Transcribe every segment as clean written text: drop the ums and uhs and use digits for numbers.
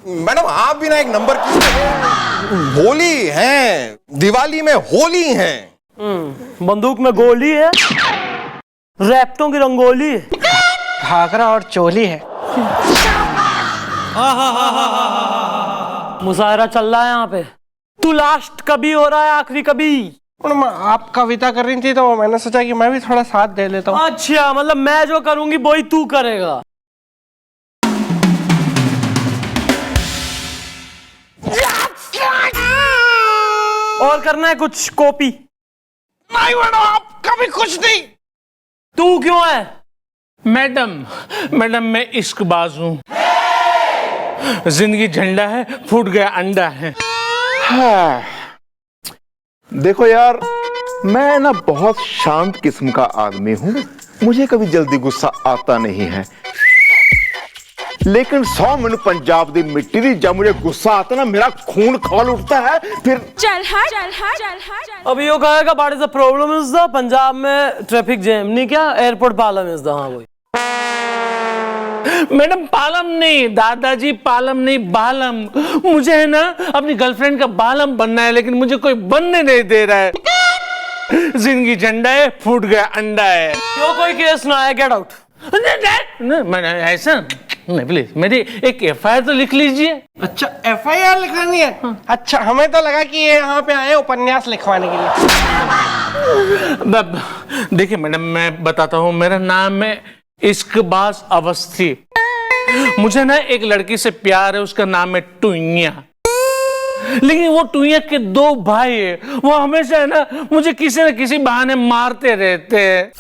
Madam आप भी ना एक नंबर की होली है, दिवाली में होली है। बंदूक में गोली है, रैप्टों की रंगोली है, घाघरा और चोली है। मुशायरा चल रहा है यहाँ पे। तू लास्ट कभी हो रहा है, आखिरी कभी? आप कविता कर रही थी तो मैंने सोचा कि मैं भी थोड़ा साथ दे लेता हूँ। अच्छा, मतलब मैं जो करूंगी वही तू करेगा। और करना है कुछ? कॉपी नहीं मैडम, आप कभी कुछ नहीं। तू क्यों है? मैडम मैं इश्कबाज हूँ। जिंदगी झंडा है, फूट गया अंडा है। हाँ। देखो यार, मैं ना बहुत शांत किस्म का आदमी हूँ, मुझे कभी जल्दी गुस्सा आता नहीं है। लेकिन 100 मिनट पंजाब दी मिट्टी दी जब मुझे गुस्सा आता ना, मेरा खून खौल उठता है। फिर चल हाँ। अभी यो कहेगा what is the problem is the Punjab में ट्रैफिक जैम, नहीं क्या एयरपोर्ट पालम इज द। हाँ वही। मैडम पालम नहीं, दादाजी पालम नहीं, बालम। मुझे है ना अपनी गर्लफ्रेंड का बालम बनना है, लेकिन मुझे कोई बनने नहीं दे रहा है। जिंदगी झंडा है, फूट गया अंडा है। क्यों कोई केस ना आया? Get out. मैंने ऐसा नहीं, प्लीज मेरी एक FIR तो लिख लीजिए। अच्छा, FIR लिखवानी है? हाँ। अच्छा, हमें तो लगा कि ये यहाँ पे आए उपन्यास लिखवाने के लिए। देखिए मैडम, मैं बताता हूँ, मेरा नाम है इश्कबाज अवस्थी। मुझे ना एक लड़की से प्यार है, उसका नाम है टुइया। लेकिन वो टुइया के 2 भाई है, वो हमेशा है ना मुझे किसी न किसी बहाने मारते रहते हैं।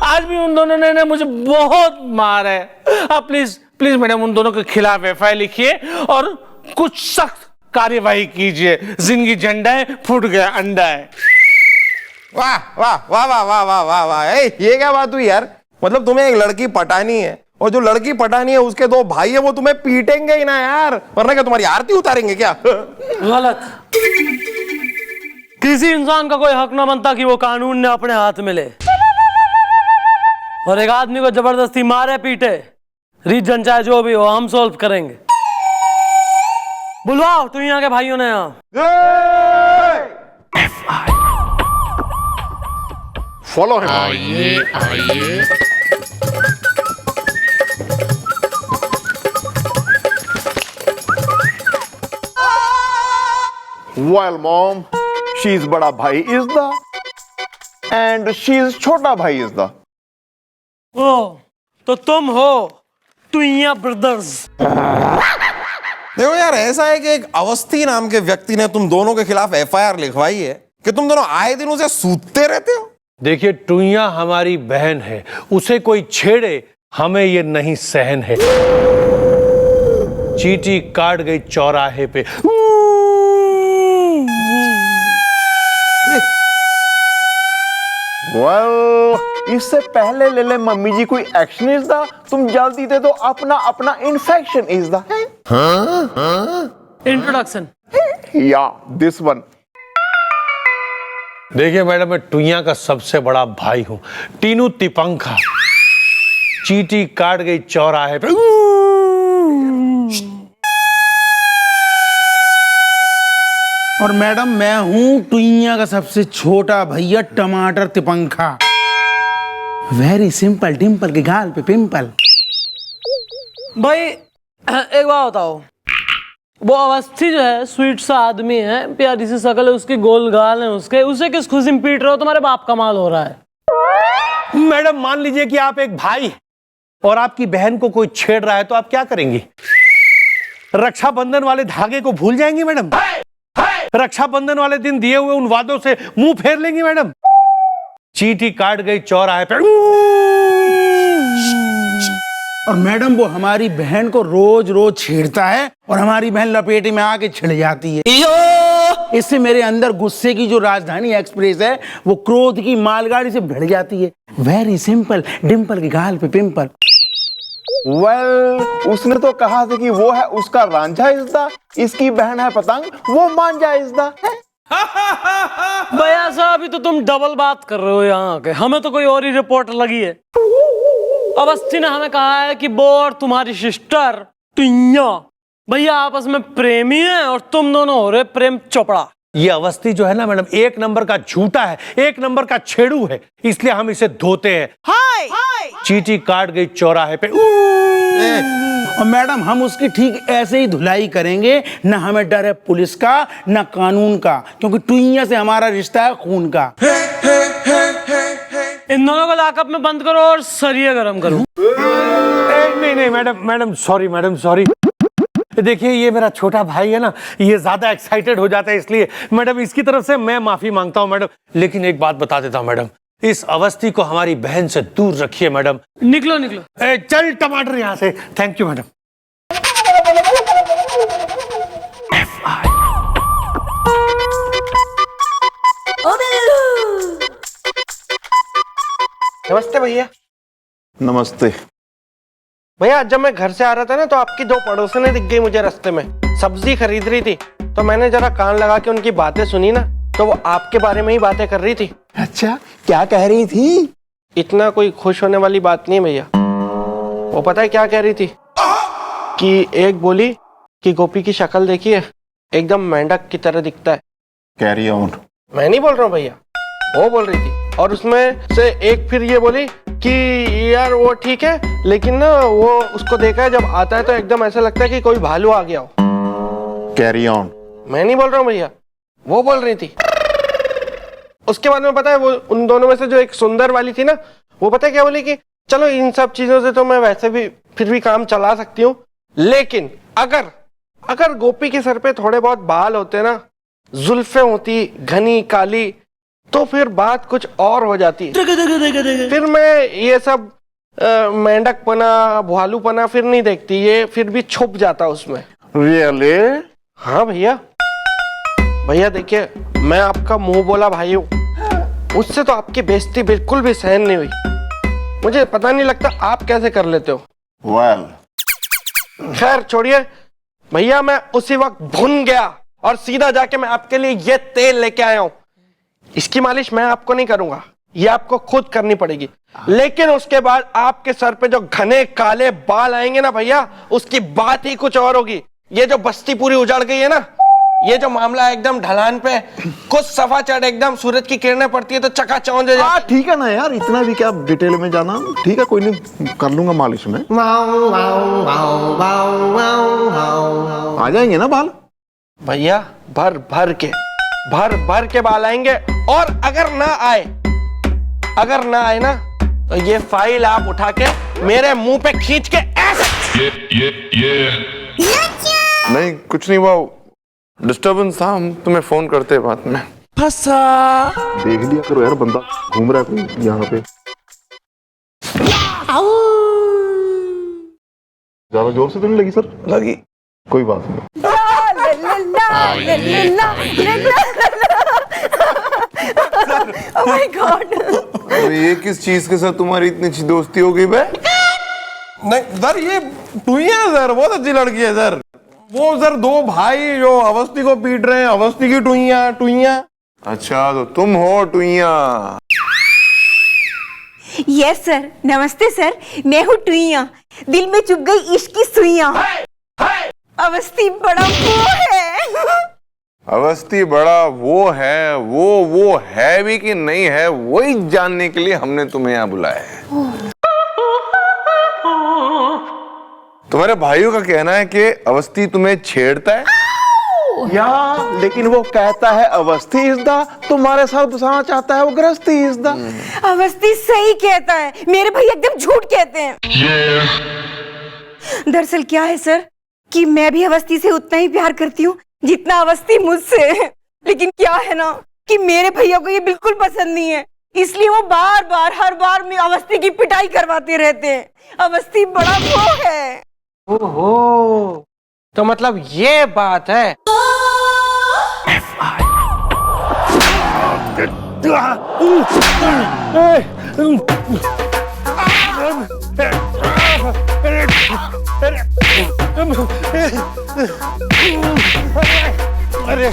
आज भी उन दोनों ने ना मुझे बहुत मारा है। आप प्लीज मैडम उन दोनों के खिलाफ FIR लिखिए और कुछ सख्त कार्यवाही कीजिए। जिंदगी झंडा है, फूट गया अंडा है। वाह वाह वाह वाह वाह वाह वाह वाह, ये क्या बात हुई यार? मतलब तुम्हें एक लड़की पटानी है, और जो लड़की पटानी है उसके 2 भाई है, वो तुम्हें पीटेंगे ही ना यार, वरना क्या तुम्हारी आरती उतारेंगे क्या? गलत। किसी इंसान का कोई हक ना बनता कि वो कानून ने अपने हाथ में ले और एक आदमी को जबरदस्ती मारे पीटे। रीजन चाहे जो भी हो, हम सॉल्व करेंगे। बुलवाओ तू यहाँ के भाइयों ने यहाँ। फॉलो है। आइए Well, mom, she is बड़ा भाई is the and she is छोटा भाई is the। ओ तो तुम हो टुइया ब्रदर्स। देखो यार, ऐसा है कि एक अवस्थी नाम के व्यक्ति ने तुम दोनों के खिलाफ FIR लिखवाई है कि तुम दोनों आए दिन उसे सूतते रहते हो। देखिए, टुइया हमारी बहन है, उसे कोई छेड़े हमें ये नहीं सहन है। चींटी काट गई चौराहे पे। Well, इससे पहले ले ले मम्मी जी कोई एक्शन इज द, तुम जल्दी दे दो अपना इन्फेक्शन इज द। इंट्रोडक्शन। या दिस वन। देखिए मैडम, मैं टुइया का सबसे बड़ा भाई हूं, टीनू तिपंखा। चींटी काट गई चौराहे पे। और मैडम मैं हूं टुइया का सबसे छोटा भैया टमाटर तिपंखा। वेरी सिंपल, डिम्पल के गाल पे पिंपल। भाई एक बात बताओ, वो अवस्थी जो है स्वीट सा आदमी है, प्यारी सी शकल है उसकी, गोल गाल है उसके, उसे किस खुशी में पीट रहे हो? तुम्हारे बाप का माल हो रहा है। मैडम मान लीजिए कि आप एक भाई और आपकी बहन को कोई छेड़ रहा है तो आप क्या करेंगी? रक्षाबंधन वाले धागे को भूल जाएंगी मैडम? रक्षाबंधन वाले दिन दिए हुए उन वादों से मुंह फेर लेंगी मैडम? चींटी काट गई चौराहे पे। और मैडम वो हमारी बहन को रोज रोज छेड़ता है और हमारी बहन लपेटे में आके छिड़ जाती है। इससे मेरे अंदर गुस्से की जो राजधानी एक्सप्रेस है वो क्रोध की मालगाड़ी से भिड़ जाती है। वेरी सिंपल, डिम्पल के गाल पे पिंपल। Well, उसने तो कहा था कि वो है उसका रांझा इज द, इसकी बहन है पतंग, वो मांझा इज द। भैया साहब अभी तो तुम डबल बात कर रहे हो यहाँ के, हमें तो कोई और ही रिपोर्ट लगी है। अवस्थी ने हमें कहा है कि वो और तुम्हारी सिस्टर टुइया भैया आपस में प्रेमी है और तुम दोनों हो रहे प्रेम चोपड़ा। ये अवस्थी जो है ना मैडम, एक नंबर का झूठा है, एक नंबर का छेड़ू है, इसलिए हम इसे धोते हैं। हाय चींटी काट गई चौराहे पे। और मैडम हम उसकी ठीक ऐसे ही धुलाई करेंगे, न हमें डर है पुलिस का न कानून का, क्योंकि टुइया से हमारा रिश्ता है खून का। इन दोनों को लॉकअप में बंद करो और सरिया गरम करो। नहीं मैडम सॉरी। देखिए ये मेरा छोटा भाई है ना, ये ज्यादा एक्साइटेड हो जाता है, इसलिए मैडम इसकी तरफ से मैं माफी मांगता हूँ मैडम। लेकिन एक बात बता देता हूँ मैडम, इस अवस्थी को हमारी बहन से दूर रखिए मैडम। निकलो। चल टमाटर यहाँ से। Thank you madam. नमस्ते भैया। नमस्ते। भैया जब मैं घर से आ रहा था ना तो आपकी दो पड़ोसनें दिख गई मुझे रास्ते में, सब्जी खरीद रही थी, तो मैंने जरा कान लगा के उनकी बातें सुनी ना, तो वो आपके बारे में ही बातें कर रही थी। अच्छा, क्या कह रही थी? इतना कोई खुश होने वाली बात नहीं भैया। वो पता है क्या कह रही थी? कि एक बोली कि गोपी की शक्ल देखिए, एकदम मेंढक की तरह दिखता है। Carry on. मैं नहीं बोल रहा हूँ भैया, वो बोल रही थी। और उसमें से एक फिर ये बोली कि यार वो ठीक है, लेकिन ना वो उसको देखा है जब आता है तो एकदम ऐसा लगता है कि कोई भालू आ गया हो। Carry on. मैं नहीं बोल रहा हूँ भैया, वो बोल रही थी। उसके बाद में पता है वो उन दोनों में से जो एक सुंदर वाली थी ना, वो पता है क्या बोली कि चलो इन सब चीजों से तो मैं वैसे भी फिर भी काम चला सकती हूँ, लेकिन अगर गोपी के सर पे थोड़े बहुत बाल होते ना, जुल्फे होती घनी काली, तो फिर बात कुछ और हो जाती। फिर मैं ये सब मेंढकपना भालूपना फिर नहीं देखती, ये फिर भी छुप जाता उसमें। रियली? हाँ भैया देखिए, मैं आपका मुंह बोला भाई हूँ, मुझसे तो आपकी बेइज्जती बिल्कुल भी सहन नहीं हुई। मुझे पता नहीं लगता आप कैसे कर लेते हो। वेल, खैर छोड़िए भैया, मैं उसी वक्त भुन गया और सीधा जाके मैं आपके लिए ये तेल लेके आया हूं। इसकी मालिश मैं आपको नहीं करूंगा, ये आपको खुद करनी पड़ेगी। लेकिन उसके बाद आपके सर पे जो घने काले बाल आएंगे ना भैया, उसकी बात ही कुछ और होगी। ये जो बस्ती पूरी उजड़ गई है ना, ये जो मामला एकदम ढलान पे कुछ सफा चढ़, एकदम सूरज की किरणें पड़ती है तो चकाचौंध हो जाती। ठीक है ना यार, इतना भी क्या डिटेल में जाना। ठीक है, कोई नहीं, कर लूंगा मालिश में। आ जाएंगे ना बाल? भैया भर भर के बाल आएंगे, और अगर ना आए ना तो ये फाइल आप उठा के मेरे मुंह पे खींच के ऐसे। नहीं कुछ नहीं, वो डिस्टर्बेंस था, हम तुम्हें फोन करते बाद में। देख लिया करो यार, बंदा घूम रहा है कोई यहाँ पे। ज्यादा जोर से तो नहीं लगी सर? लगी। कोई बात नहीं। Oh my God! तो ये किस चीज के साथ तुम्हारी इतनी अच्छी दोस्ती हो गई बे? नहीं सर, ये टुइया है सर, बहुत अच्छी लड़की है सर। वो सर दो भाई जो अवस्थी को पीट रहे हैं, अवस्थी की टुइया। अच्छा, तो तुम हो टुइया? यस सर, नमस्ते सर, मैं हूँ टुइया, दिल में चुभ गई इश्क की सुइयां। अवस्थी बड़ा वो है। अवस्थी बड़ा वो है, वो है भी कि नहीं है, वही जानने के लिए हमने तुम्हें यहाँ बुलाया है। तुम्हारे भाइयों का कहना है कि अवस्थी तुम्हें छेड़ता है या लेकिन वो कहता है अवस्थी इज द, तुम्हारे साथ बसाना चाहता है वो गृहस्थी इज द। अवस्थी सही कहता है, मेरे भैया एकदम झूठ कहते हैं। दरअसल क्या है सर कि मैं भी अवस्थी से उतना ही प्यार करती हूँ जितना अवस्थी मुझसे। लेकिन क्या है ना कि मेरे भैया को ये बिल्कुल पसंद नहीं है, इसलिए वो हर बार में अवस्थी की पिटाई करवाते रहते हैं। अवस्थी बड़ा वो है। ओहो, तो मतलब ये बात है। अरे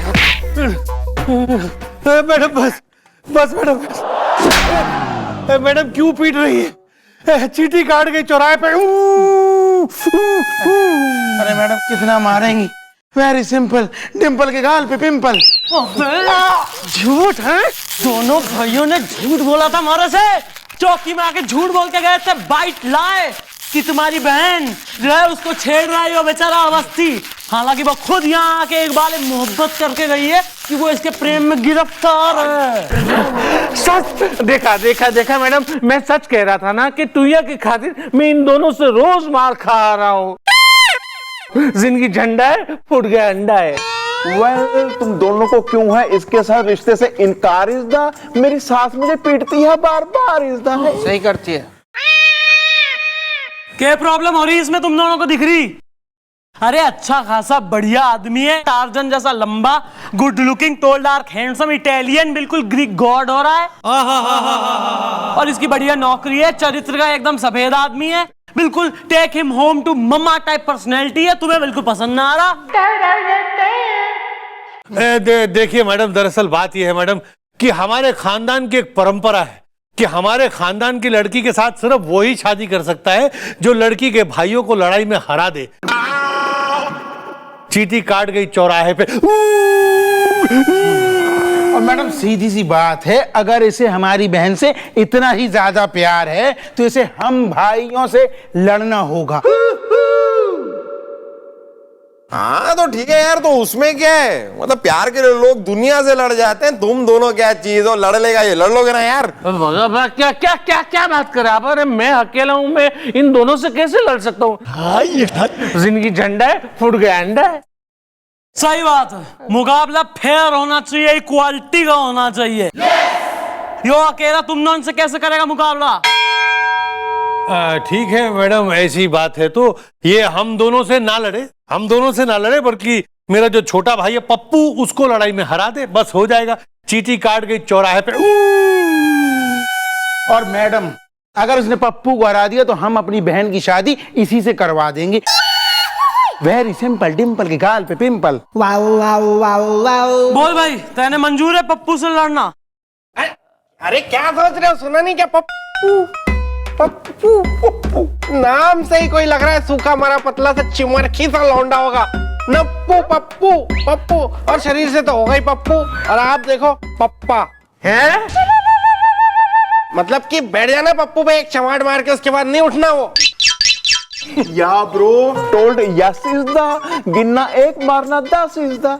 मैडम बस मैडम क्यों पीट रही है? चींटी काट गई चौराहे पे। अरे मैडम कितना मारेंगी? वेरी सिंपल, डिम्पल के गाल पे पिंपल। झूठ है? दोनों भाइयों ने झूठ बोला था हमारे से। चौकी में आके झूठ बोल के गए थे, बाइट लाए कि तुम्हारी बहन जो है उसको छेड़ रहा है वो बेचारा अवस्थी। हालांकि वो खुद यहाँ आके एक बार मोहब्बत करके गई है कि वो इसके प्रेम में गिरफ्तार है। सच देखा देखा देखा मैडम, मैं सच कह रहा था ना कि टुईया की खातिर मैं इन दोनों से रोज मार खा रहा हूँ। जिंदगी झंडा है, फूट गया अंडा है। वेल तुम दोनों को क्यों है इसके साथ रिश्ते से इनकार इज़दा? मेरी सास मुझे पीटती है बार बार इज़दा है। सही करती है। क्या प्रॉब्लम हो रही है इसमें तुम दोनों को दिख रही? अरे अच्छा खासा बढ़िया आदमी है, टार्जन जैसा लंबा, good looking, toll, dark, handsome, Italian, बिल्कुल ग्रीक गॉड हो रहा है। और इसकी बढ़िया नौकरी है, चरित्र का एकदम सफेद आदमी है, बिल्कुल take him home to mamma type personality है। तुम्हें बिल्कुल पसंद ना आ रहा? देखिए मैडम, दरअसल बात यह है मैडम कि हमारे खानदान की एक परंपरा है कि हमारे खानदान की लड़की के साथ सिर्फ वो ही शादी कर सकता है जो लड़की के भाइयों को लड़ाई में हरा दे। चीटी काट गई चौराहे पे। और मैडम सीधी सी बात है, अगर इसे हमारी बहन से इतना ही ज्यादा प्यार है तो इसे हम भाइयों से लड़ना होगा। हाँ तो ठीक है यार, तो उसमें क्या है? मतलब प्यार के लिए लोग दुनिया से लड़ जाते हैं, तुम दोनों क्या चीज हो? लड़ लेगा ये, लड़ लोगे ना यार? क्या क्या क्या क्या बात कर रहे आप? अरे मैं अकेला हूँ, मैं इन दोनों से कैसे लड़ सकता हूँ? जिंदगी झंडा है, फूट गया अंडा है। सही बात है, मुकाबला फेयर होना चाहिए, इक्वालिटी का होना चाहिए। यो अकेला तुम दोनों से कैसे करेगा मुकाबला? ठीक है मैडम, ऐसी बात है तो ये हम दोनों से ना लड़े, बल्कि मेरा जो छोटा भाई है पप्पू, उसको लड़ाई में हरा दे, बस हो जाएगा। चीटी काट गई चौराहे पे। और मैडम अगर उसने पप्पू को हरा दिया तो हम अपनी बहन की शादी इसी से करवा देंगे। वेरी सिंपल, डिम्पल के गाल पे पिंपल। बोल भाई, तेने मंजूर है पप्पू से लड़ना? अरे क्या सोच रहे हो? सुना नहीं क्या? पप्पू पप्पू पप्पू नाम से ही कोई लग रहा है सूखा मरा पतला सा चिमरखी सा लौंडा होगा। नप्पू पप्पू पप्पू, और शरीर से तो होगा ही पप्पू। और आप देखो पप्पा है, मतलब कि बैठ जाना पप्पू पे एक चमाट मार के, उसके बाद नहीं उठना वो। या ब्रो टोल्ड यस इज़दा, गिनना 1 मारना 10 इज़दा।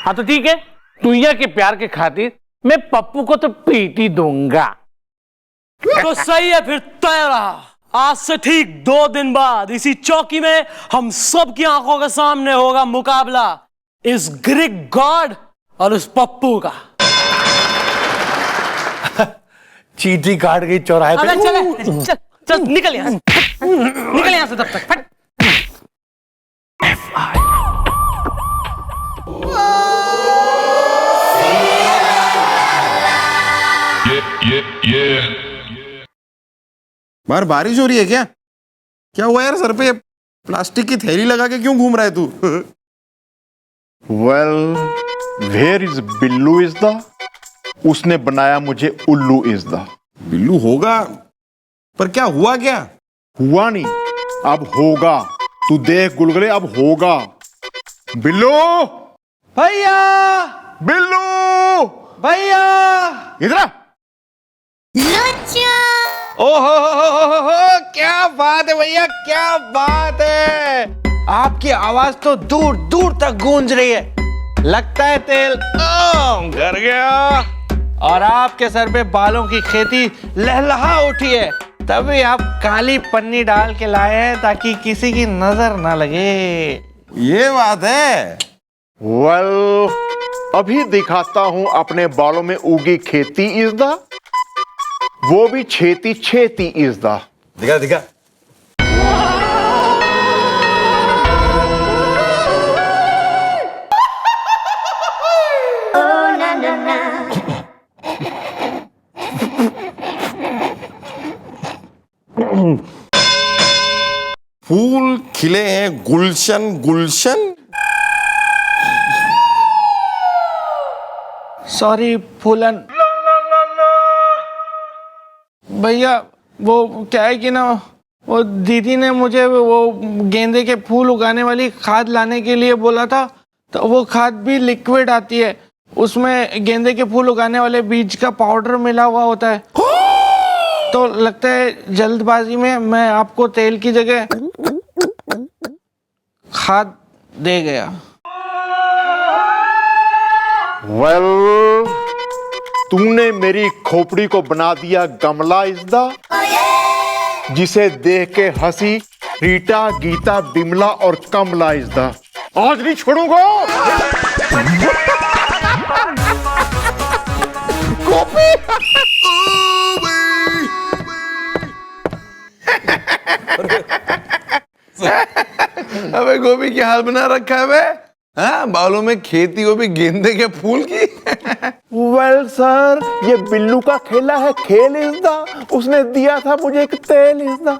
हाँ तो ठीक है, टुईया के प्यार के खातिर मैं पप्पू को तो पीट ही दूंगा। तो सही है, फिर तय रहा। आज से ठीक 2 दिन बाद इसी चौकी में हम सब की आंखों के सामने होगा मुकाबला इस ग्रीक गॉड और उस पप्पू का। चीटी काट गई चौराहे पे। अरे चल चल चल, निकल यहाँ से, निकल यहाँ से तब तक। फट। बाहर बारिश हो रही है क्या? क्या हुआ यार? सर पे प्लास्टिक की थैली लगा के क्यों घूम रहा है तू? वेल वेयर इज बिल्लू इज़दा? उसने बनाया मुझे उल्लू इज़दा। बिल्लू होगा, पर क्या हुआ? क्या हुआ नहीं, अब होगा। तू देख गुलगुले, अब होगा। बिल्लू भैया बिल्लू भैया, इधर आ। ओहो क्या बात है भैया, क्या बात है। आपकी आवाज तो दूर दूर तक गूंज रही है। लगता है तेल घर गया। और आपके सर पे बालों की खेती लहलहा उठी है, तभी आप काली पन्नी डाल के लाए हैं ताकि किसी की नजर ना लगे। ये बात है? वेल अभी दिखाता हूं अपने बालों में उगी खेती इज़दा, वो भी छेती छेती इज़दा। दिखा दिखा। फूल खिले हैं गुलशन गुलशन। सॉरी फूलन भैया, वो क्या है कि ना वो दीदी ने मुझे वो गेंदे के फूल उगाने वाली खाद लाने के लिए बोला था, तो वो खाद भी लिक्विड आती है, उसमें गेंदे के फूल उगाने वाले बीज का पाउडर मिला हुआ होता है। तो लगता है जल्दबाजी में मैं आपको तेल की जगह खाद दे गया। वेल, तूने मेरी खोपड़ी को बना दिया गमला इज़दा, जिसे देख के हंसी रीटा, गीता, बिमला और कमला इज़दा। आज नहीं छोड़ूंगा। अबे गोपी क्या हाल बना रखा है बे? हाँ, बालों में खेती हो भी गेंदे के फूल की। वेल सर, ये बिल्लू का खेला है खेल इज़दा, उसने दिया था मुझे एक तेल इज़दा।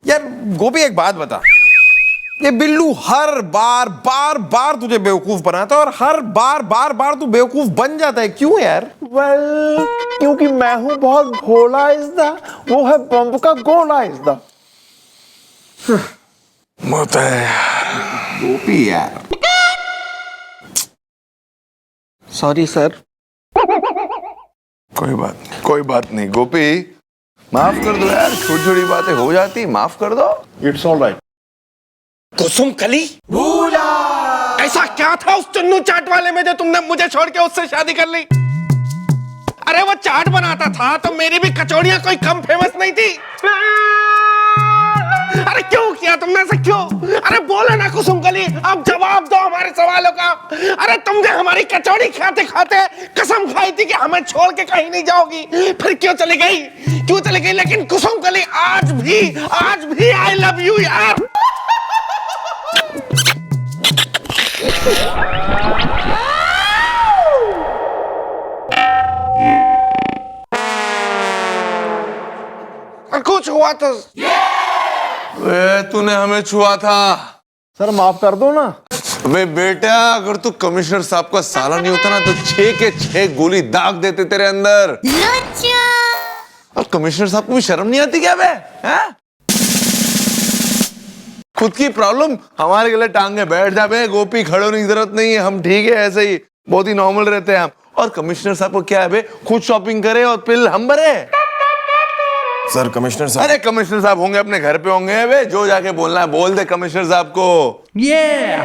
यार गोपी एक बात बता, ये बिल्लू हर बार बार बार तुझे बेवकूफ बनाता है और हर बार बार बार तू बेवकूफ बन जाता है, क्यों यार? वेल, क्योंकि मैं हूं बहुत भोला इज़दा, वो है बम्ब का गोला इज़दा। मत है गोपी यार। Sorry sir. कोई बात नहीं गोपी, माफ कर दो यार, छोटी छोटी बातें हो जाती, माफ कर दो। It's all right. कुसुम कली ऐसा क्या था उस चुन्नू चाट वाले में जो तुमने मुझे छोड़ के उससे शादी कर ली? अरे वो चाट बनाता था तो मेरी भी कचौड़ियां कोई कम फेमस नहीं थी। अरे क्यों किया तुमने ऐसा, क्यों? अरे बोलो ना कुसुम कली, अब जवाब दो हमारे सवालों का। अरे तुमने हमारी कचौड़ी खाते खाते कसम खाई थी कि हमें छोड़ के कहीं नहीं जाओगी, फिर क्यों चली गई? क्यों चली गई? लेकिन कुसुम कली आज भी आई लव यू यार। कुछ हुआ तो तूने हमें छुआ था। सर माफ कर दो ना। वे बेटा, अगर तू कमिश्नर साहब का साला नहीं होता ना तो 6 के 6 गोली दाग देते तेरे अंदर। और कमिश्नर साहब को भी शर्म नहीं आती क्या बे? हैं? खुद की प्रॉब्लम हमारे गले टांगे बैठ जा बे गोपी, खड़े होने की जरूरत नहीं है, हम ठीक है ऐसे ही, बहुत ही नॉर्मल रहते हैं हम। और कमिश्नर साहब को क्या है बे, खुद शॉपिंग करे और बिल हम भरे। सर कमिश्नर साहब, अरे कमिश्नर साहब होंगे अपने घर पे होंगे बे, जो जाके बोलना है बोल दे कमिश्नर साहब को।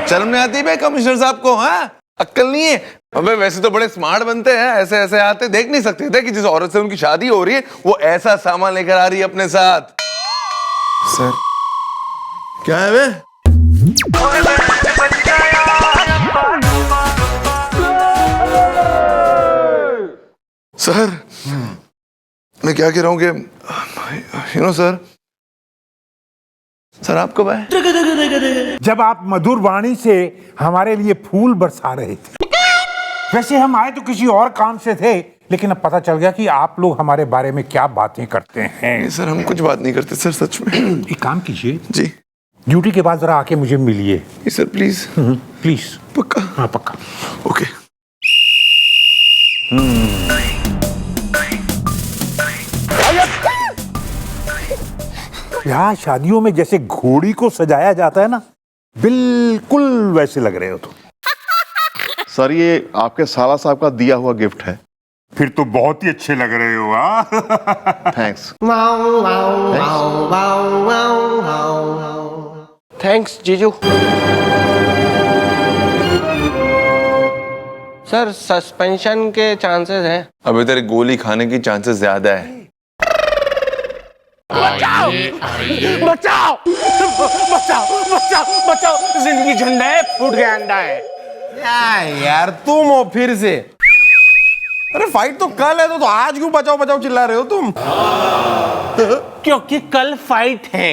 शर्म नहीं आती बे कमिश्नर साहब को? हाँ, अक्ल नहीं है? अबे वैसे तो बड़े स्मार्ट बनते हैं, ऐसे ऐसे आते, देख नहीं सकते थे कि जिस औरत से उनकी शादी हो रही है वो ऐसा सामान लेकर आ रही है अपने साथ। सर क्या है बे? सर मैं क्या कह रहा हूँ कि सर आप कब आए? जब आप मधुर वाणी से हमारे लिए फूल बरसा रहे थे। वैसे हम आए तो किसी और काम से थे, लेकिन अब पता चल गया कि आप लोग हमारे बारे में क्या बातें करते हैं। नहीं सर, हम कुछ बात नहीं करते सर, सच में। एक काम कीजिए, जी ड्यूटी के बाद जरा आके मुझे मिलिए। Sir please. प्लीज। पक्का? हाँ पक्का। ओके। यहाँ शादियों में जैसे घोड़ी को सजाया जाता है ना, बिल्कुल वैसे लग रहे हो तुम। सर ये आपके साला साहब का दिया हुआ गिफ्ट है। फिर तो बहुत ही अच्छे लग रहे हो। थैंक्स। थैंक्स जीजू। सर सस्पेंशन के चांसेस हैं। अबे तेरे गोली खाने की चांसेस ज्यादा है। बचाओ बचाओ बचाओ बचाओ बचाओ, जिंदगी झंडा है, फूट गया अंडा है। यार तुम हो फिर से। अरे फाइट तो कल है तो आज क्यों बचाओ बचाओ चिल्ला रहे हो तुम? क्योंकि कल फाइट है।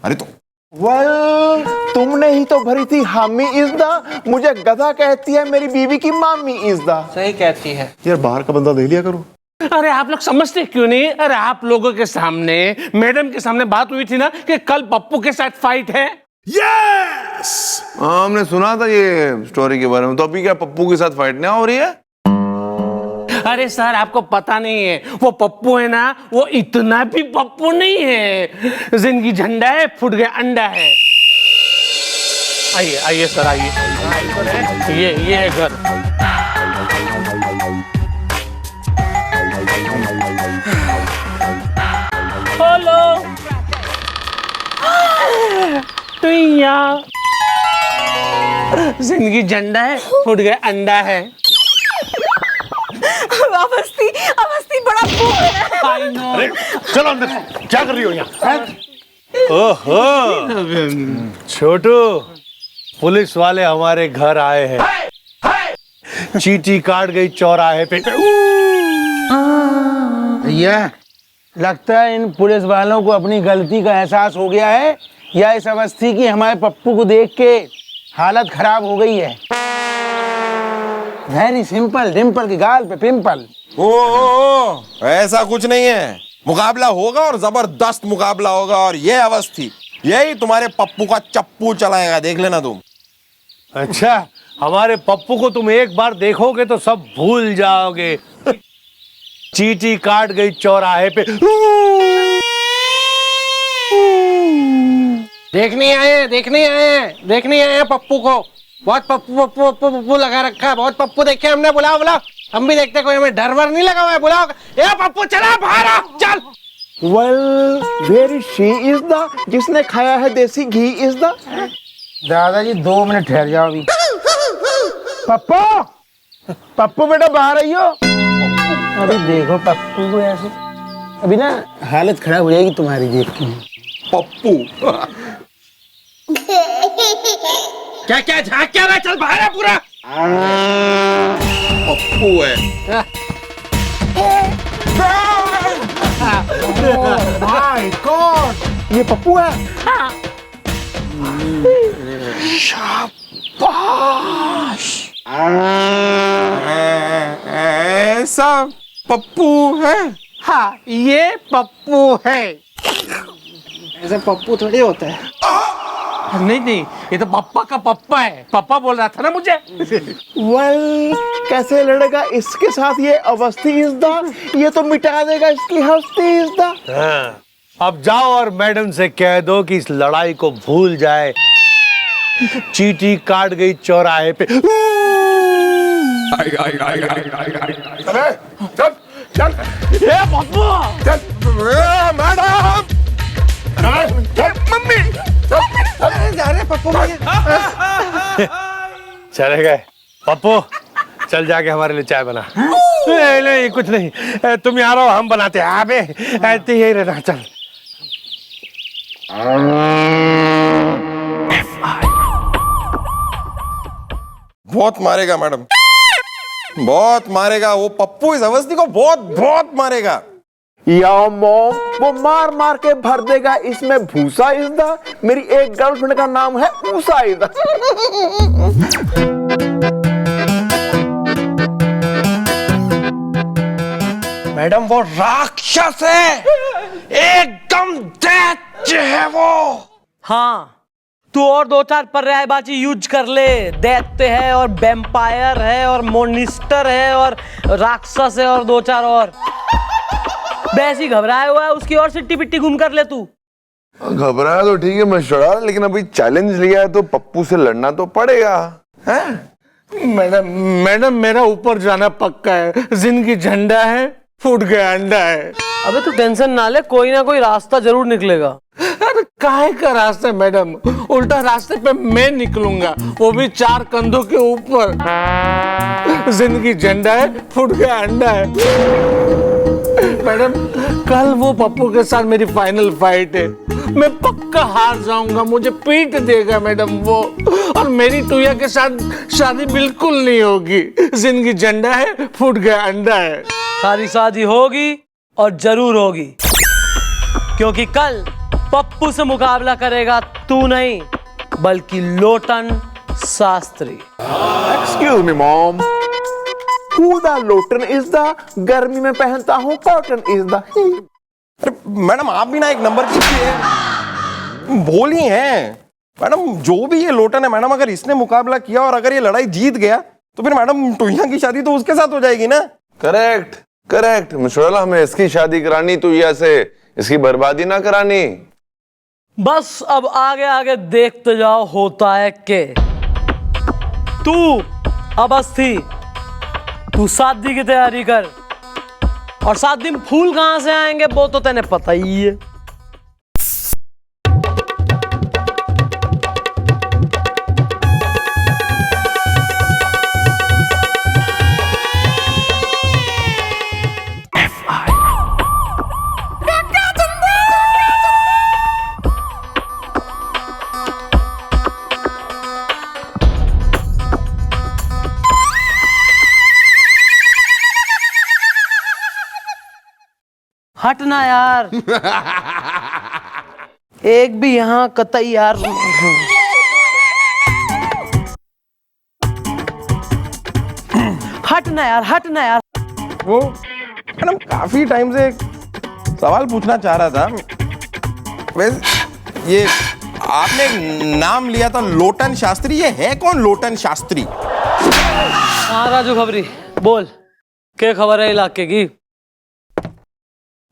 अरे तो वेल, तुमने ही तो भरी थी हामी इज़दा, मुझे गधा कहती है मेरी बीवी की मामी इज़दा। सही कहती है। यार बाहर का बंदा ले लिया करो। अरे आप लोग समझते क्यों नहीं? अरे आप लोगों के सामने, मैडम के सामने बात हुई थी ना कि कल पप्पू के साथ फाइट है। हमने सुना था ये स्टोरी के बारे में, तो अभी क्या पप्पू के साथ फाइट नहीं हो रही है? अरे सर आपको पता नहीं है, वो पप्पू है ना, वो इतना भी पप्पू नहीं है। जिंदगी झंडा है, फूट गया अंडा है। आइए आइए सर आइए, ये है घर। हेलो टुइया, जिंदगी झंडा है, फूट गया अंडा है। अवस्थी अवस्थी बड़ा फूल है। I know. चलो अंदर, क्या कर रही हो यहाँ? ओहो छोटू, पुलिस वाले हमारे घर आए हैं। चींटी काट गई चौराहे पे। भैया लगता है इन पुलिस वालों को अपनी गलती का एहसास हो गया है, या इस अवस्थी की हमारे पप्पू को देख के हालत खराब हो गई है। वेरी सिंपल, डिम्पल के गाल पे पिंपल। ओ, ऐसा कुछ नहीं है। मुकाबला होगा और जबरदस्त मुकाबला होगा, और ये अवस्थी यही तुम्हारे पप्पू का चप्पू चलाएगा, देख लेना तुम। अच्छा, हमारे पप्पू को तुम एक बार देखोगे तो सब भूल जाओगे। चींटी काट गई चौराहे पे। देखने आए हैं पप्पू को। बहुत पप्पू पप्पू पप्पू पप्पू लगा रखा है, बहुत पप्पू देखे हमने। बुलाओ, हम भी देखते, कोई हमें डर वर नहीं लगा हुआ है। बुलाओ, ए पप्पू चला बाहर आ, चल। Well very she is the जिसने खाया है देसी घी इज द। दादाजी 2 मिनट ठहर जाओ अभी। पप्पू, पप्पू बेटा बाहर आइयो। अभी देखो पप्पू को ऐसे, अभी ना हालत खराब हो जाएगी तुम्हारी देख के। पप्पू क्या झाँक क्या रहा है? चल बाहर आ पूरा। पप्पू है। माय गॉड, ये पप्पू है। ऐसा पप्पू है। हाँ, ये पप्पू है। ऐसे पप्पू थोड़ी होता है। नहीं, ये तो पप्पा का पप्पा है। पप्पा बोल रहा था ना मुझे। वेल कैसे लड़ेगा इसके साथ ये अवस्थी इज द, ये तो मिटा देगा इसकी हस्ती इज द। हाँ, अब जाओ और मैडम से कह दो कि इस लड़ाई को भूल जाए। चींटी काट गई चौराहे पे। चल चल ए पप्पू, मैडम, मम्मी जा रहे पप्पू भैया। चले गए। पप्पू चल जाके हमारे लिए चाय बना। नहीं कुछ नहीं, तुम यहाँ रहो, हम बनाते हैं। अबे ऐसे यही रहना, चल। बहुत मारेगा मैडम, बहुत मारेगा। वो पप्पू इस अवस्थी को बहुत मारेगा। या मॉम, वो मार मार के भर देगा इसमें भूसा इज द। मेरी एक गर्लफ्रेंड का नाम है ऊसा इज द। मैडम वो राक्षस है, एकदम दैत्य है वो। हाँ, तू और 2-4 पर्यायवाची यूज कर ले। दैत्य है और वैम्पायर है और मोनिस्टर है और राक्षस है और 2-4 और। वैसे ही घबराया हुआ है, उसकी और सिट्टी पिट्टी घूम कर ले तू। घबराया तो ठीक है मशवरा, लेकिन अभी चैलेंज लिया है तो पप्पू से लड़ना तो पड़ेगा। मैडम मेरा ऊपर जाना पक्का है। जिंदगी झंडा है, फूट गया अंडा है। अबे तू टेंशन ना ले, कोई ना कोई रास्ता जरूर निकलेगा। अरे काहे का रास्ता मैडम, उल्टा रास्ते पे मैं निकलूंगा, वो भी 4 कंधों के ऊपर। जिंदगी झंडा है, फूट गया अंडा है। मैडम कल वो पप्पू के साथ मेरी फाइनल फाइट है, मैं पक्का हार जाऊंगा, मुझे पीट देगा मैडम वो, और मेरी टुइया के साथ शादी बिल्कुल नहीं होगी। जिंदगी झंडा है, फूट गया अंडा है। सारी शादी होगी और जरूर होगी, क्योंकि कल पप्पू से मुकाबला करेगा तू नहीं बल्कि Lotan Shastri. Excuse me mom, who the Lotan is the. गर्मी में पहनता हूँ कॉटन इज द। अरे मैडम आप भी ना एक नंबर कीजिए, बोली हैं मैडम। जो भी ये लोटन है मैडम, अगर इसने मुकाबला किया और अगर ये लड़ाई जीत गया तो फिर मैडम टुइया की शादी तो उसके साथ हो जाएगी ना। करेक्ट करेक्ट मशोला, हमें इसकी शादी करानी, तू यहाँ से इसकी बर्बादी ना करानी। बस अब आगे आगे देखते जाओ होता है के। तू अवस्थी, तू शादी की तैयारी कर, और शादी में फूल कहां से आएंगे वो तो तेने पता ही है। हटना यार। एक भी यहाँ कतई यार। हटना यार, हटना यार। वो मैडम काफी टाइम से एक सवाल पूछना चाह रहा था। वैसे ये आपने एक नाम लिया था लोटन शास्त्री, ये है कौन लोटन शास्त्री? हाँ राजू खबरी, बोल क्या खबर है इलाके की?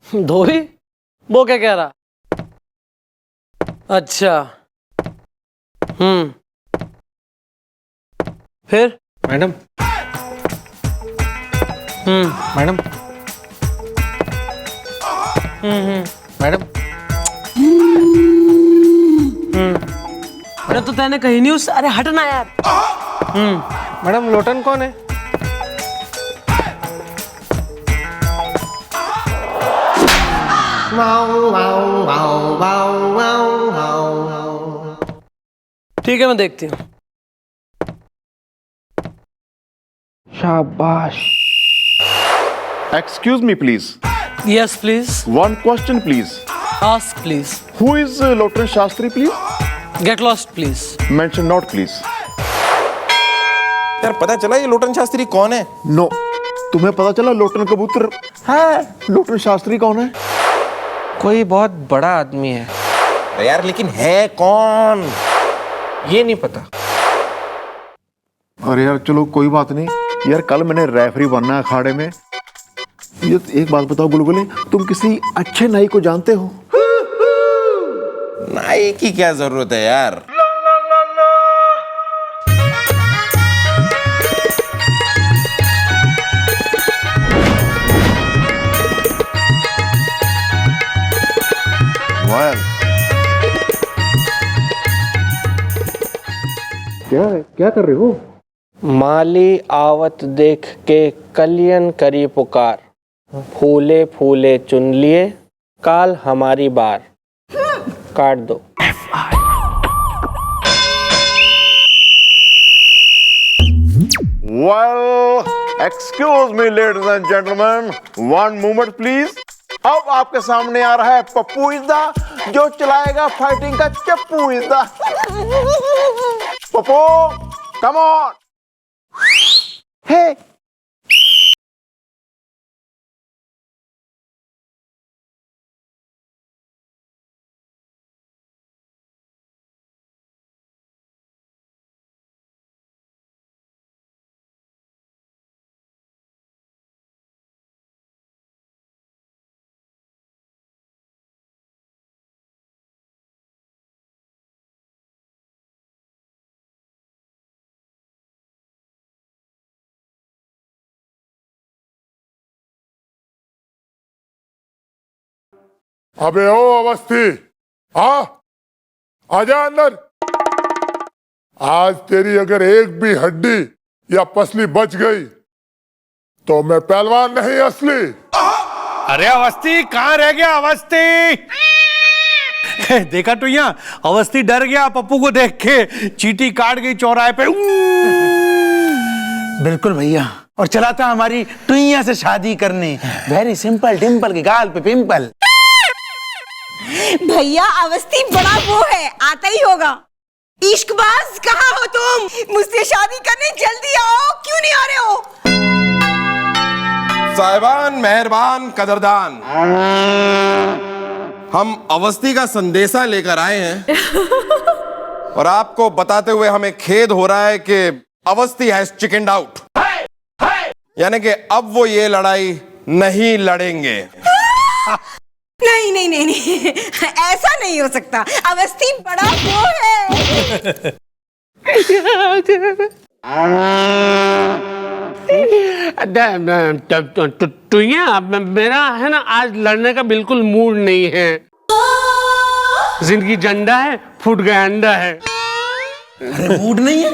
धोबी वो क्या कह रहा? अच्छा, फिर मैडम मैडम मैडम अरे तो तैने कही नहीं उससे। अरे हटना यार। मैडम लोटन कौन है? ठीक है मैं देखती हूँ। शाबाश। Excuse me please, yes please, one question please, ask please, who is Lotan Shastri please? Get lost please. Mention not please. यार पता चला ये लोटन शास्त्री कौन है? नो, तुम्हें पता चला लोटन कबूतर है? लोटन शास्त्री कौन है? कोई बहुत बड़ा आदमी है। यार लेकिन है कौन? ये नहीं पता। अरे यार चलो कोई बात नहीं यार, कल मैंने रेफरी बनना है अखाड़े में। ये एक बात बताओ गुलगुले, तुम किसी अच्छे नाई को जानते हो? नाई की क्या जरूरत है यार? क्या कर रहे हो? माली आवत देख के कलियन करी पुकार, फूले फूले चुन लिए काल हमारी बार, काट दो। Well, excuse me ladies and gentlemen, one moment please। अब आपके सामने आ रहा है पप्पू इज़्दा, जो चलाएगा फाइटिंग का चप्पू इज़्दा। Pappu, come on। Hey। अबे ओ अवस्थी, आजा अंदर। आज तेरी अगर एक भी हड्डी या पसली बच गई तो मैं पहलवान नहीं असली। अरे अवस्थी कहाँ रह गया अवस्थी? देखा तो यहाँ अवस्थी डर गया पप्पू को देख के, चींटी काट गई चौराहे पे। बिल्कुल भैया, और चला था हमारी टुइया से शादी करने। वेरी सिंपल, डिम्पल के गाल पे पिंपल। भैया अवस्थी बड़ा वो है, आता ही होगा। इश्कबाज कहाँ हो तुम? मुझसे शादी करने जल्दी आओ, क्यों नहीं आ रहे हो? साहिबान, मेहरबान, कदरदान, हम अवस्थी का संदेशा लेकर आए हैं और आपको बताते हुए हमें खेद हो रहा है कि अवस्थी हैज चिकन्ड आउट। यानी कि अब वो ये लड़ाई नहीं लड़ेंगे। नहीं नहीं नहीं नहीं, ऐसा नहीं हो सकता। अवस्थी बड़ा वो है। टुइया, मेरा है ना आज लड़ने का बिल्कुल मूड नहीं है। जिंदगी झंडा है, फूट गया अंडा है। अरे मूड नहीं है?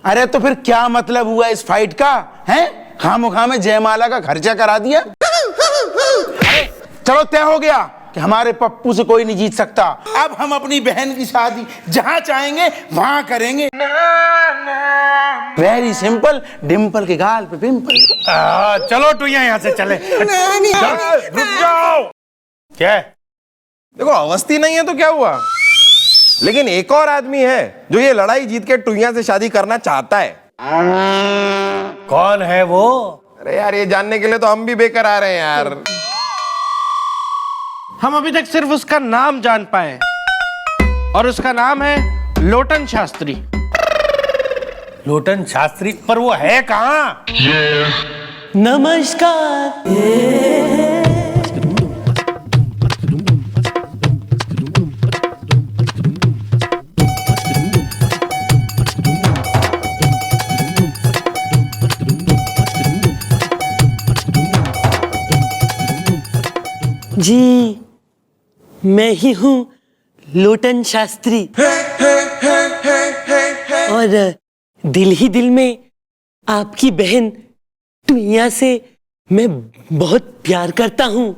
अरे तो फिर क्या मतलब हुआ इस फाइट का? हैं? खामोखा में जयमाला का खर्चा करा दिया। अरे चलो, तय हो गया कि हमारे पप्पू से कोई नहीं जीत सकता। अब हम अपनी बहन की शादी जहां चाहेंगे वहां करेंगे। वेरी सिंपल, डिम्पल के गाल पे पिंपल। चलो टुइया यहाँ से चले। रुक जाओ। क्या है? देखो, अवस्थी नहीं है तो क्या हुआ, लेकिन एक और आदमी है जो ये लड़ाई जीत के टुइया से शादी करना चाहता है। कौन है वो? अरे यार, ये जानने के लिए तो हम भी बेकर आ रहे हैं यार। हम अभी तक सिर्फ उसका नाम जान पाए, और उसका नाम है लोटन शास्त्री। लोटन शास्त्री? पर वो है कहाँ? नमस्कार। जी, मैं ही हूँ लोटन शास्त्री। और दिल ही दिल में आपकी बहन टुइया से मैं बहुत प्यार करता हूँ,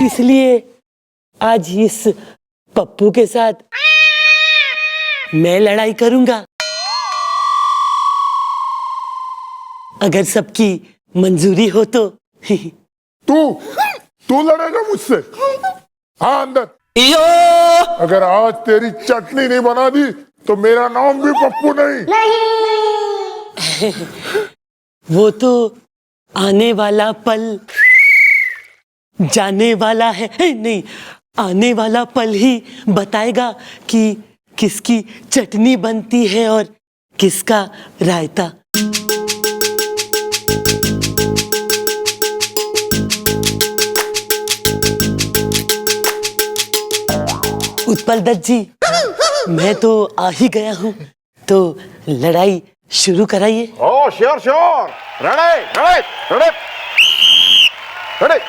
इसलिए आज इस पप्पू के साथ मैं लड़ाई करूंगा। अगर सबकी मंजूरी हो तो। तू लड़ेगा मुझसे? हाँ, अंदर। अगर आज तेरी चटनी नहीं बना दी तो मेरा नाम भी पप्पू नहीं। वो तो आने वाला पल जाने वाला है, नहीं, आने वाला पल ही बताएगा कि किसकी चटनी बनती है और किसका रायता। उत्पल दत्त जी, मैं तो आ ही गया हूँ, तो लड़ाई शुरू कराइए। Oh sure sure, ready ready ready ready.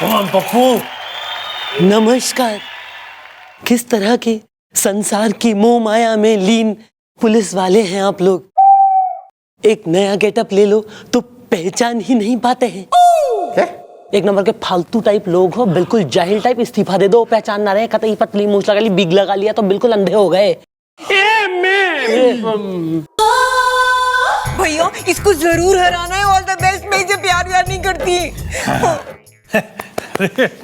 कौन पप्पू? नमस्कार। किस तरह के संसार की मोह माया में लीन पुलिस वाले हैं आप लोग? एक नया गेटअप ले लो तो पहचान ही नहीं पाते हैं। एक नंबर के फालतू टाइप लोग हो, बिल्कुल जाहिल टाइप। इस्तीफा दे दो, पहचान ना रहे। कतई पतली मूछ लगा ली, बिग लगा लिया तो बिल्कुल अंधे हो गए। भैया, इसको जरूर हराना है। All the best. मैं इसे प्यार व्यार नहीं करती।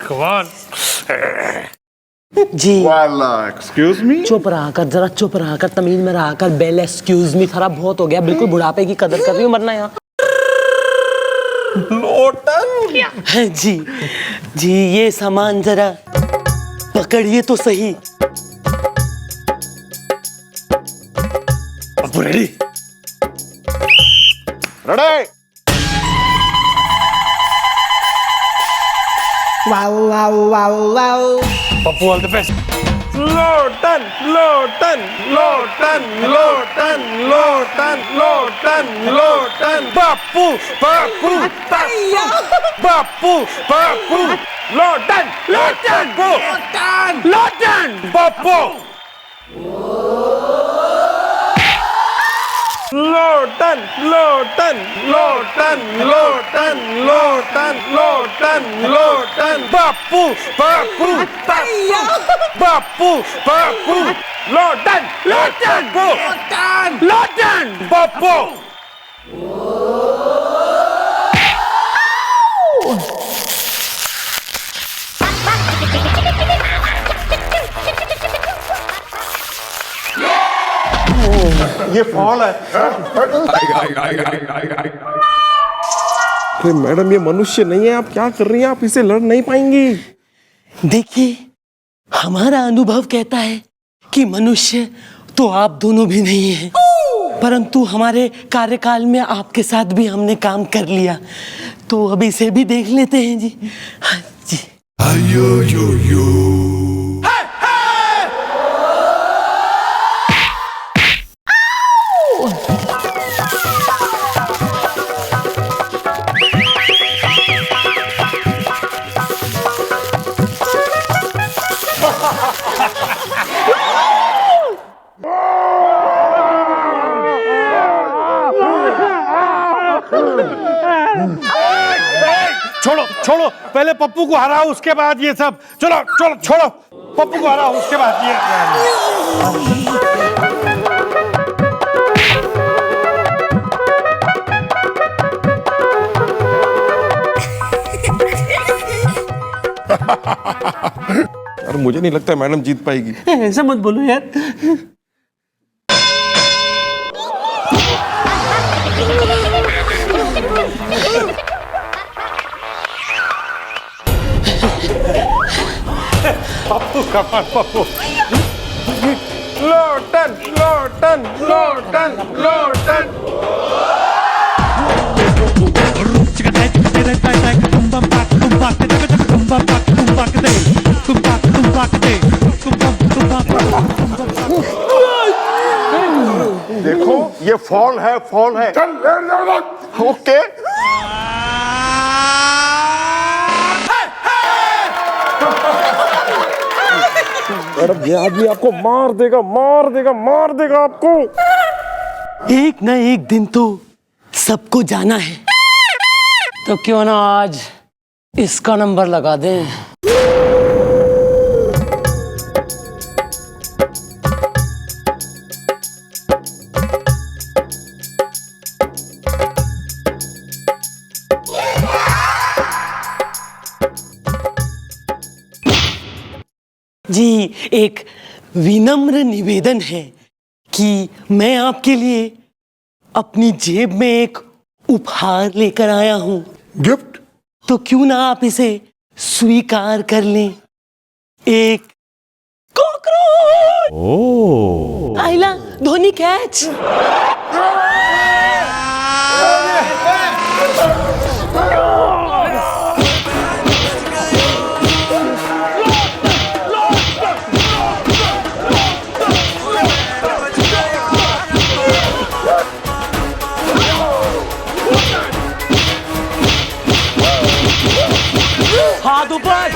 कौन? जी एक्सक्यूज मी। चुप रहा कर, जरा चुप रहा कर, तमीज में रहा कर। बेल एक्सक्यूज मी थोड़ा बहुत हो गया। बिल्कुल बुढ़ापे की कदर कर रही हूँ, मरना यहाँ। लोटन जी, जी ये सामान जरा पकड़िए तो सही। Pappu ready? Ready. Wow wow wow wow. Pappu all the best. Lotan Lotan Lotan Lotan Lotan Lotan Lotan. Pappu Pappu Pappu Pappu Lotan Lotan Lotan Lotan Pappu Lotan Lotan Lotan Lotan Lotan Lotan Lotan. Pappu Pappu Pappu Pappu Lotan Lotan Lotan Lotan Pappu. ये फॉल है। अरे मैडम, ये मनुष्य नहीं है। आप क्या कर रही हैं? आप इसे लड़ नहीं पाएंगी। देखिए, हमारा अनुभव कहता है कि मनुष्य तो आप दोनों भी नहीं है। परंतु हमारे कार्यकाल में आपके साथ भी हमने काम कर लिया, तो अब इसे भी देख लेते हैं जी। हाँ जी। छोड़ो छोड़ो, पहले पप्पू को हराओ, उसके बाद ये सब। चलो चलो छोड़ो, पप्पू को हराओ, उसके बाद ये। और मुझे नहीं लगता मैडम जीत पाएगी। ऐसा मत बोलो यार। पप्पू कमाल, पप्पू। लोटन लोटन लोटन लोटन। देखो ये फॉल है, फॉल है। चल लेट जाओ। ओके। मैडम ये आदमी आपको मार देगा, मार देगा, मार देगा आपको। एक ना एक दिन तो सबको जाना है, तो क्यों ना आज इसका नंबर लगा दें। जी, एक विनम्र निवेदन है कि मैं आपके लिए अपनी जेब में एक उपहार लेकर आया हूं। गिफ्ट? तो क्यों ना आप इसे स्वीकार कर लें। एक कॉकरोच। ओह। आइला धोनी कैच। हाथ ऊपर।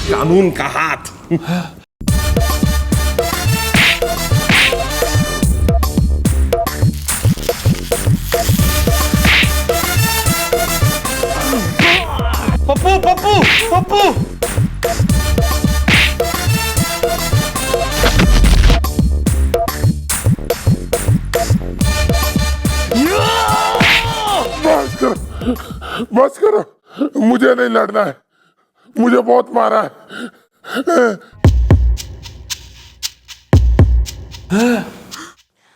कानून का हाथ। पप्पू पप्पू पप्पू। बस करो, मुझे नहीं लड़ना है, मुझे बहुत मारा है।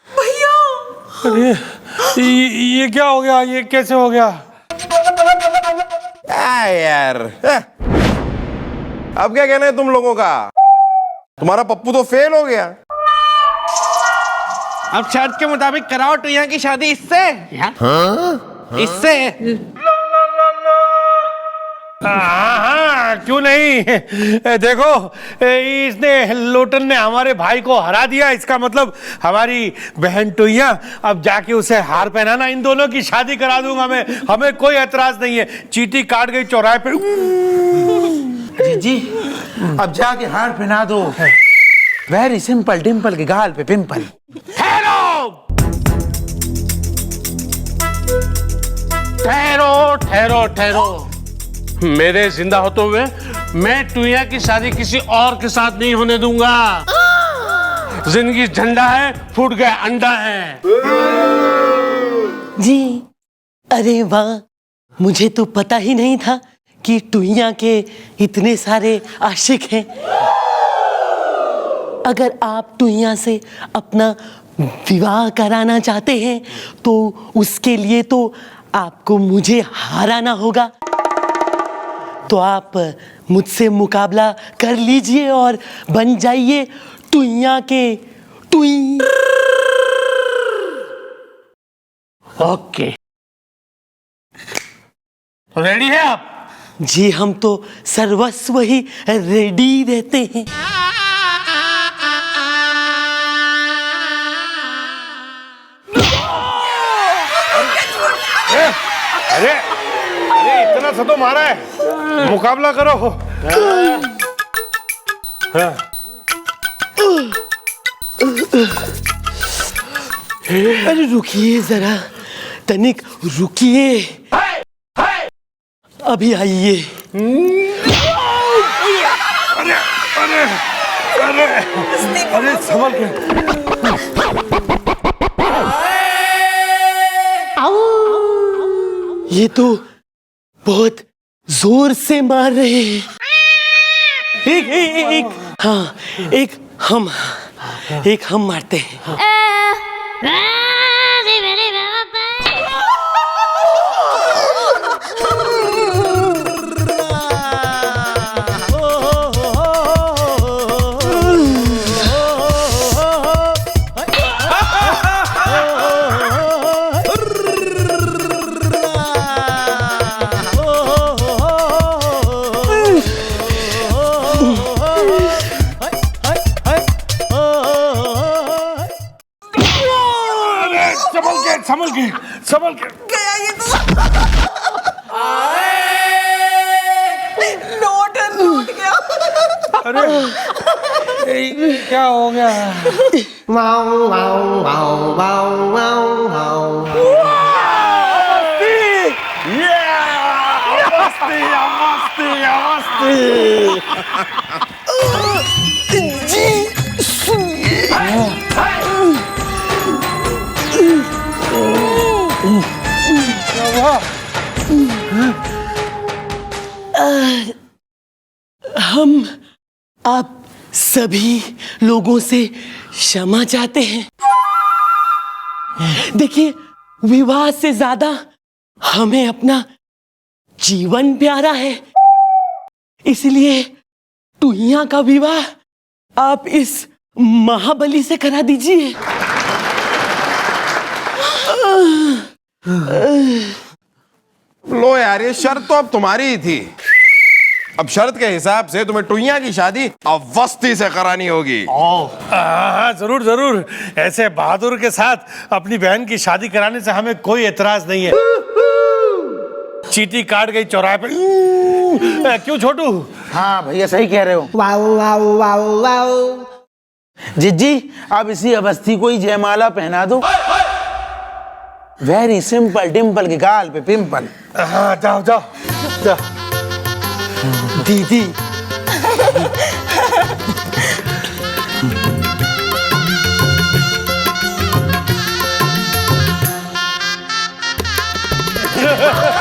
भैया अरे ये क्या हो गया, ये कैसे हो गया? यार अब क्या कहना है तुम लोगों का? तुम्हारा पप्पू तो फेल हो गया। अब शर्त के मुताबिक कराओ टुइया की शादी इससे। इससे। हाँ, क्यों नहीं। देखो इसने लोटन ने हमारे भाई को हरा दिया, इसका मतलब हमारी बहन टुइया अब जाके उसे हार पहनाना, इन दोनों की शादी करा दूंगा मैं, हमें कोई एतराज नहीं है। चीटी काट गई चौराहे पे। जी अब जाके हार पहना दो। वेरी सिंपल, डिंपल के गाल पे पिंपल। ठहरो ठहरो ठहरो। मेरे जिंदा होते हुए मैं टुइया की शादी किसी और के साथ नहीं होने दूंगा। जिंदगी झंडा है, फूट गया अंडा है। जी अरे वाह, मुझे तो पता ही नहीं था कि टुइया के इतने सारे आशिक हैं। अगर आप टुइया से अपना विवाह कराना चाहते हैं तो उसके लिए तो आपको मुझे हराना होगा, तो आप मुझसे मुकाबला कर लीजिए और बन जाइए टुइया के टुई। ओके, रेडी है आप? जी हम तो सर्वस्व ही रेडी रहते हैं। अरे अरे इतना सा तो मारा है, मुकाबला करो। हाँ। अरे रुकिए जरा, तनिक रुकिए, अभी आइए। अरे अरे अरे अरे संभल के। ये तो बहुत जोर से मार रहे हैं। एक हम मारते हैं। संभल के संभल के। गया ये तो। लौट गया। अरे क्या हो गया? Wow wow wow wow wow wow. हम आप सभी लोगों से क्षमा चाहते हैं। देखिए, विवाह से ज्यादा हमें अपना जीवन प्यारा है, इसलिए टुइया का विवाह आप इस महाबली से करा दीजिए। लो यार, ये शर्त तो अब तुम्हारी ही थी। अब शर्त के हिसाब से तुम्हें टुइया की शादी अवस्थी से करानी होगी। हाँ जरूर जरूर, ऐसे बहादुर के साथ अपनी बहन की शादी कराने से हमें कोई एतराज नहीं है। चीटी काट गई चौराहे पे। क्यों छोटू? हाँ भैया सही कह रहे हो। Wow wow wow wow. जिज्जी अब इसी अवस्थी को ही जयमाला पहना दो। वेरी सिंपल, डिम्पल के गाल पे पिंपल। हाँ जाओ जाओ जाओ। दीदी Ha ha ha!